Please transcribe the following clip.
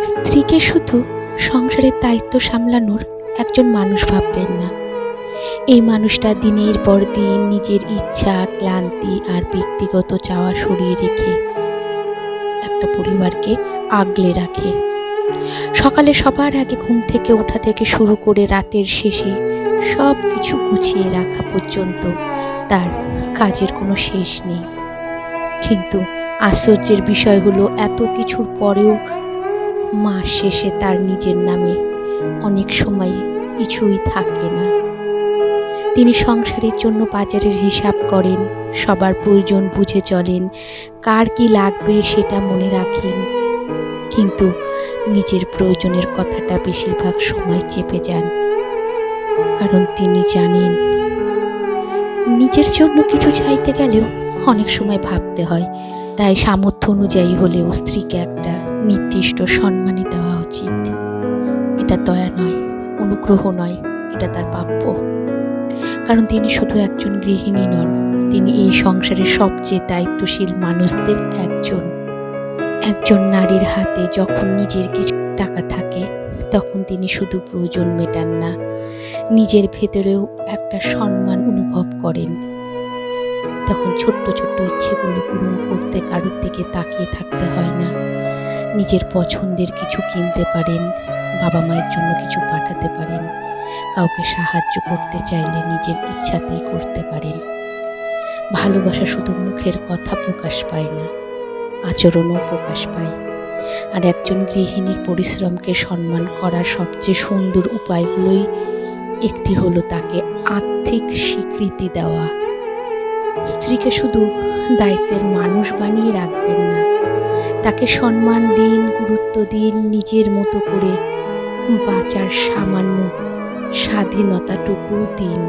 স্ত্রীকে শুধু সংসারের দায়িত্ব সামলানোর একজন মানুষ ভাববেন না। এই মানুষটা দিনের পর দিন নিজের ইচ্ছা, ক্লান্তি আর ব্যক্তিগত চাওয়া সরিয়ে রেখে একটা পরিবারকে আগলে রাখে। সকালে সবার আগে ঘুম থেকে ওঠা থেকে শুরু করে রাতের শেষে সব কিছু গুছিয়ে রাখা পর্যন্ত তার কাজের কোনো শেষ নেই। কিন্তু আশ্চর্যের বিষয় হলো, এত কিছুর পরেও মাস শেষে তার নিজের নামে অনেক সময় কিছুই থাকে না। তিনি সংসারের জন্য বাজারের হিসাব করেন, সবার প্রয়োজন বুঝে চলেন, কার কি লাগবে সেটা মনে রাখেন, কিন্তু নিজের প্রয়োজনের কথাটা বেশিরভাগ সময় চেপে যান। কারণ তিনি জানেন, নিজের জন্য কিছু চাইতে গেলেও অনেক সময় ভাবতে হয়। তাই সামর্থ্য অনুযায়ী হলেও স্ত্রীকে একটা নির্দিষ্ট সম্মানই দেওয়া উচিত। এটা দয়া নয়, অনুগ্রহ নয়, এটা তার প্রাপ্য। কারণ তিনি শুধু একজন গৃহিণী নন, তিনি এই সংসারের সবচেয়ে দায়িত্বশীল মানুষদের একজন। একজন নারীর হাতে যখন নিজের কিছু টাকা থাকে, তখন তিনি শুধু প্রয়োজন মেটান না, নিজের ভেতরেও একটা সম্মান অনুভব করেন। তখন ছোট্ট ছোট্ট ইচ্ছেগুলো পূরণ করতে কারোর দিকে তাকিয়ে থাকতে হয় না। নিজের পছন্দের কিছু কিনতে পারেন, বাবা মায়ের জন্য কিছু পাঠাতে পারেন, কাউকে সাহায্য করতে চাইলে নিজের ইচ্ছাতেই করতে পারেন। ভালোবাসা শুধু মুখের কথা প্রকাশ পায় না, আচরণও প্রকাশ পায়। আর একজন গৃহিণীর পরিশ্রমকে সম্মান করার সবচেয়ে সুন্দর উপায়গুলোই একটি হলো তাকে আর্থিক স্বীকৃতি দেওয়া। স্ত্রীকে শুধু দায়িত্বের মানুষ বানিয়ে রাখবেন না, তাকে সম্মান দিন, গুরুত্ব দিন, নিজের মতো করে বাঁচার সামান্য স্বাধীনতাটুকু দিন।